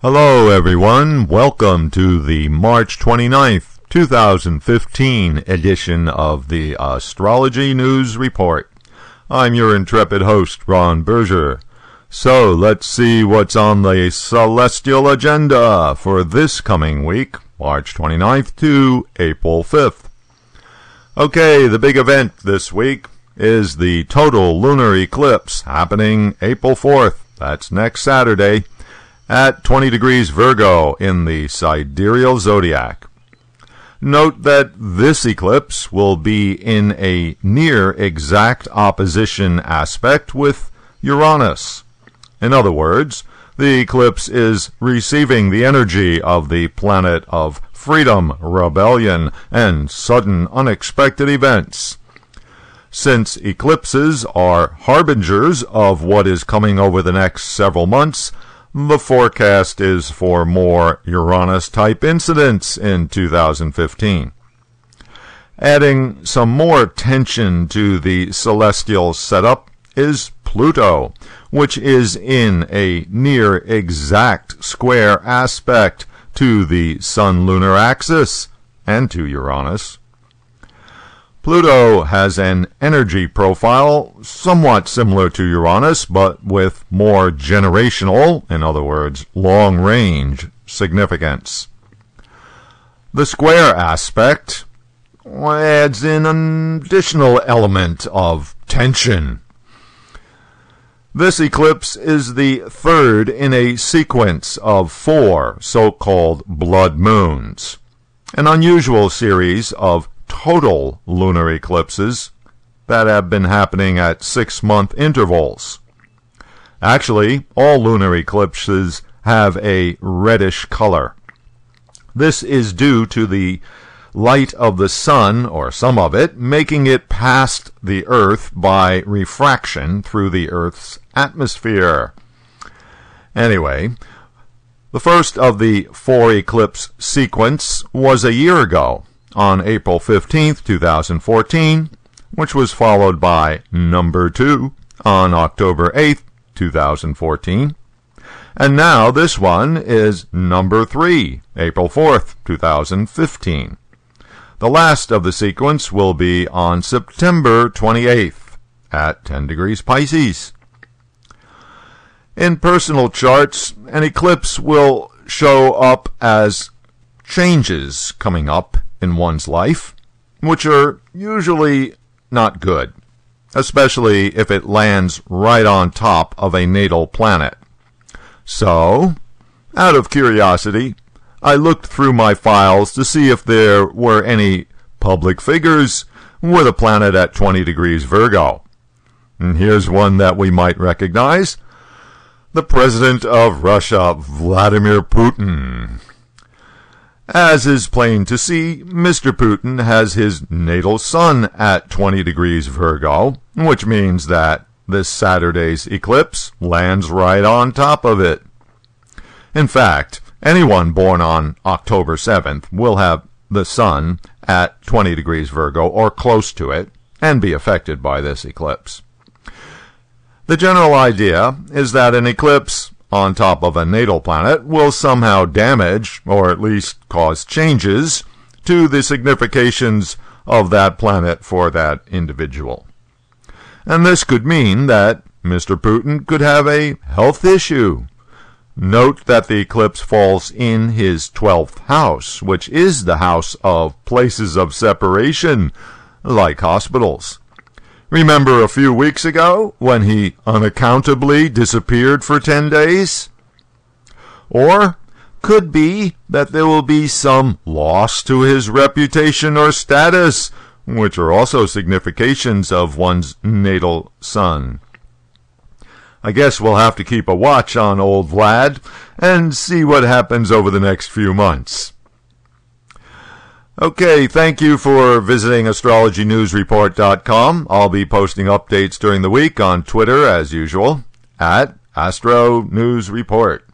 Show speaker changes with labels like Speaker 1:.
Speaker 1: Hello everyone, welcome to the March 29th, 2015 edition of the Astrology News Report. I'm your intrepid host, Ron Berger. So let's see what's on the celestial agenda for this coming week, March 29th to April 5th. Okay, the big event this week is the Total Lunar Eclipse happening April 4th. That's next Saturday at 20 degrees Virgo in the sidereal zodiac. Note that this eclipse will be in a near exact opposition aspect with Uranus. In other words, the eclipse is receiving the energy of the planet of freedom, rebellion, and sudden unexpected events. Since eclipses are harbingers of what is coming over the next several months, the forecast is for more Uranus-type incidents in 2015. Adding some more tension to the celestial setup is Pluto, which is in a near exact square aspect to the Sun-lunar axis and to Uranus. Pluto has an energy profile somewhat similar to Uranus, but with more generational, in other words, long-range significance. The square aspect adds in an additional element of tension. This eclipse is the third in a sequence of 4 so-called blood moons, an unusual series of total lunar eclipses that have been happening at 6-month intervals. Actually, all lunar eclipses have a reddish color. This is due to the light of the sun, or some of it, making it past the Earth by refraction through the Earth's atmosphere. Anyway, the first of the 4 eclipse sequence was a year ago, on April 15th, 2014, which was followed by number 2 on October 8th, 2014. And now this one is number 3, April 4th, 2015. The last of the sequence will be on September 28th at 10 degrees Pisces. In personal charts, an eclipse will show up as changes coming up in one's life, which are usually not good, especially if it lands right on top of a natal planet. So, out of curiosity, I looked through my files to see if there were any public figures with a planet at 20 degrees Virgo. And here's one that we might recognize: the President of Russia, Vladimir Putin. As is plain to see, Mr. Putin has his natal sun at 20 degrees Virgo, which means that this Saturday's eclipse lands right on top of it. In fact, anyone born on October 7th will have the sun at 20 degrees Virgo or close to it and be affected by this eclipse. The general idea is that an eclipse on top of a natal planet will somehow damage, or at least cause changes, to the significations of that planet for that individual. And this could mean that Mr. Putin could have a health issue. Note that the eclipse falls in his 12th house, which is the house of places of separation, like hospitals. Remember a few weeks ago when he unaccountably disappeared for 10 days? Or could be that there will be some loss to his reputation or status, which are also significations of one's natal sun. I guess we'll have to keep a watch on old Vlad and see what happens over the next few months. Okay, thank you for visiting astrologynewsreport.com. I'll be posting updates during the week on Twitter as usual, at Astro News Report.